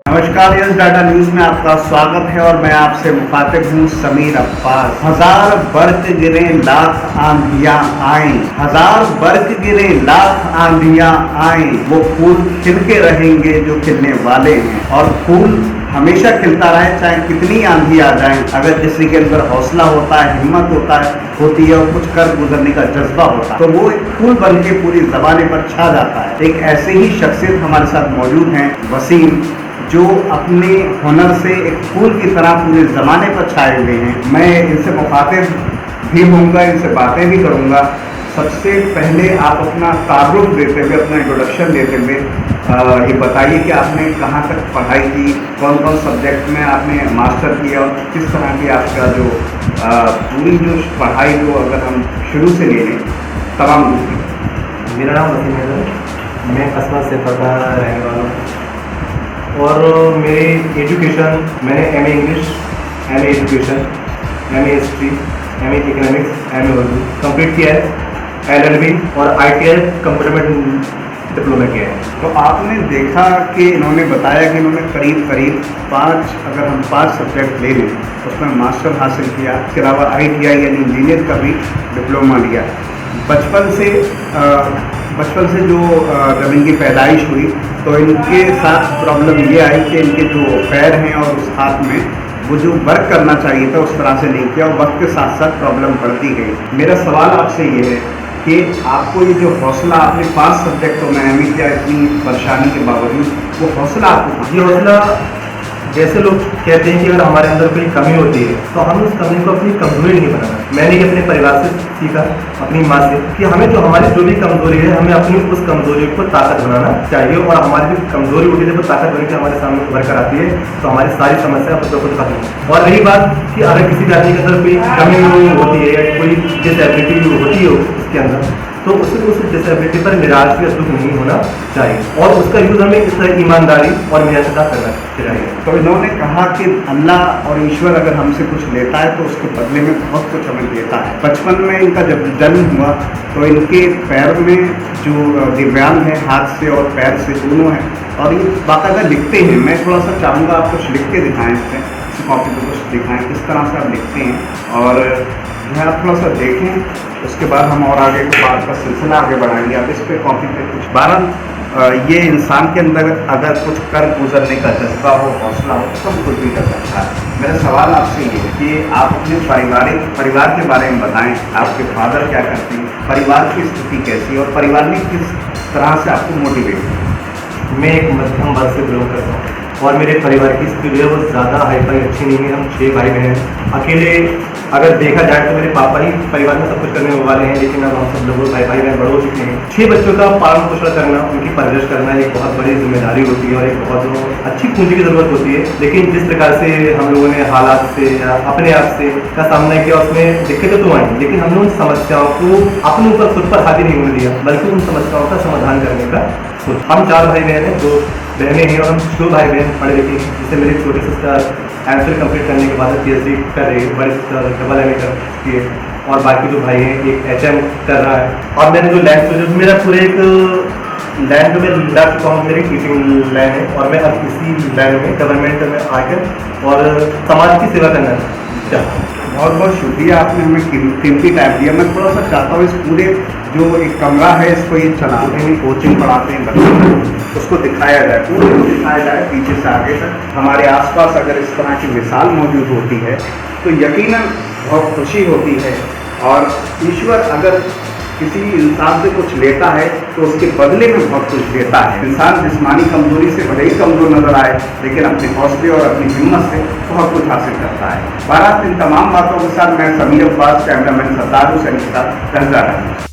नमस्कार, yes data news में आपका स्वागत है और मैं आपसे मुखातिब हूँ समीर अब्बास। 1000 बर्फ गिरे लाख आंधियां आए, 1000 बर्फ गिरे लाख आंधियां आए, वो फूल खिलके रहेंगे जो खिलने वाले हैं। और फूल हमेशा खिलता रहे चाहे कितनी आंधी आ जाए। अगर किसी के अंदर हौसला होता है, हिम्मत होती है और कुछ कर गुजरने का जज्बा होता है तो वो एक फूल बन के पूरी ज़बान पर छा जाता है। एक ऐसे ही शख्सियत हमारे साथ मौजूद हैं, वसीम, जो अपने हुनर से एक फूल की तरह पूरे ज़माने पर छाए हुए हैं। मैं इनसे मुखातिब भी होऊंगा, इनसे बातें भी करूंगा। सबसे पहले आप अपना तारुफ देते हुए, अपना इंट्रोडक्शन देते हुए ये बताइए कि आपने कहाँ तक पढ़ाई की, कौन कौन सब्जेक्ट में आपने मास्टर किया और किस तरह की आपका जो पूरी जो पढ़ाई जो अगर हम शुरू से ले लें तमाम दूसरी। मेरा नाम वसीम है, मैं कस्बा सेफा का रहने वाला हूँ और मेरी एजुकेशन मैंने MA English, MA education, MA history, MA economics, MA Urdu complete किया है। एलएलबी और आईटीआई कंप्यूटर में डिप्लोमा किया है। तो आपने देखा कि इन्होंने बताया कि इन्होंने करीब 5 सब्जेक्ट ले लें, उसमें मास्टर हासिल किया, इसके अलावा आईटीआई यानी इंजीनियर का भी डिप्लोमा लिया। बचपन से जो जब इनकी पैदाइश हुई तो इनके साथ प्रॉब्लम ये आई कि इनके जो पैर हैं और उस हाथ में वो जो वर्क करना चाहिए था उस तरह से नहीं किया और वक्त के साथ साथ प्रॉब्लम बढ़ती गई। मेरा सवाल आपसे ये है कि आपको ये जो हौसला, आपने 5 सब्जेक्टों में एमए किया इतनी परेशानी के बावजूद, वो हौसला आपको, ये हौसला जैसे लोग कहते हैं कि अगर हमारे अंदर कोई कमी होती है तो हमें उस कमी को अपनी कमजोरी नहीं बनाना। मैंने ये अपने परिवार से सीखा, अपनी माँ से, कि हमें जो हमारी जो भी कमजोरी है हमें अपनी उस कमजोरी को ताकत बनाना चाहिए और हमारी जो कमजोरी होती है जब ताकत बन के हमारे सामने उभर कर आती है तो हमारी सारी समस्या खुद ब खुद खत्म होती है। और रही बात कि अगर किसी आदमी के अंदर कोई कमी होती है या कोई डिसेबिलिटी होती है उसके अंदर, तो उस डिसेबिलिटी पर निराश या दुख नहीं होना चाहिए और उसका यूज़ हमें इस तरह ईमानदारी और मेहनत का करना चाहिए। तो इन्होंने कहा कि अल्लाह और ईश्वर अगर हमसे कुछ लेता है तो उसके बदले में बहुत कुछ हमें देता है। बचपन में इनका जब जन्म हुआ तो इनके पैर में जो दिव्यांग है, हाथ से और पैर से दोनों है और ये बाकायदा लिखते हैं। मैं थोड़ा सा चाहूँगा आप कुछ लिख के दिखाएँ, इससे कॉपी पर कुछ दिखाएँ किस तरह से आप लिखते हैं और जो है आप थोड़ा सा देखें। उसके बाद हम और आगे को बात का सिलसिला आगे बढ़ाएंगे। आप इस पे कॉपी पे कुछ 12 ये इंसान के अंदर अगर कुछ कर गुजरने का जज्बा हो, हौसला हो, सब कुछ भी कर सकता है। मेरा सवाल आपसे ये है कि आप अपने परिवार के बारे में बताएं। आपके फादर क्या करते हैं, परिवार की स्थिति कैसी है और परिवार ने किस तरह से आपको मोटिवेट किया? मैं एक मध्यम वर्ग से बिलोंग करता हूँ और मेरे परिवार की स्थिति है वो ज़्यादा हाईफाई अच्छी नहीं है। हम 6 भाई बहन हैं। अकेले अगर देखा जाए तो मेरे पापा ही परिवार में सब कुछ करने वाले हैं, लेकिन अब हम सब लोग भाई बहन बड़े हो चुके हैं। 6 बच्चों का पालन पोषण करना, उनकी परवरिश करना एक बहुत बड़ी जिम्मेदारी होती है और एक बहुत अच्छी पूंजी की ज़रूरत होती है। लेकिन जिस प्रकार से हम लोगों ने हालात से या अपने आप से का सामना किया उसमें दिक्कतें तो आई, लेकिन हमने उन समस्याओं को अपने ऊपर खुद पर हावी नहीं होने दिया, बल्कि उन समस्याओं का समाधान करने का। हम 4 भाई बहन हैं, 2 बहनें हैं और हम 2 भाई बहन पढ़े लिखे हैं। जिससे मेरी छोटी सिस्टर एमफिल कंप्लीट करने के बाद PhD कर रही है, बड़ी सिस्टर डबल MA कर चुकी है और बाकी जो भाई हैं एक HM कर रहा है। और मैंने जो लैंड मेरा पूरे एक लैंड में लग चुका हूँ, मेरी टीचिंग लाइन है और मैं अब इसी लाइन में गवर्नमेंट में आकर और समाज की सेवा करना चाहता हूँ। बहुत बहुत शुक्रिया, आपने हमें कीमती टाइम दिया। मैं थोड़ा सा चाहता हूँ इस पूरे जो एक कमरा है इसको ये चलाते हैं, कोचिंग पढ़ाते हैं बच्चों को, उसको दिखाया जाए, पूरे को दिखाया जाए पीछे से आगे तक। हमारे आसपास अगर इस तरह की मिसाल मौजूद होती है तो यकीनन बहुत खुशी होती है। और ईश्वर अगर किसी इंसान से कुछ लेता है तो उसके बदले में बहुत कुछ देता है। इंसान जिस्मानी कमजोरी से भले ही कमजोर नजर आए, लेकिन अपने हौसले और अपनी हिम्मत से बहुत कुछ हासिल करता है। 12 इन तमाम बातों के साथ मैं समीर अब्बास, कैमरामैन सरदार हुसैन के साथ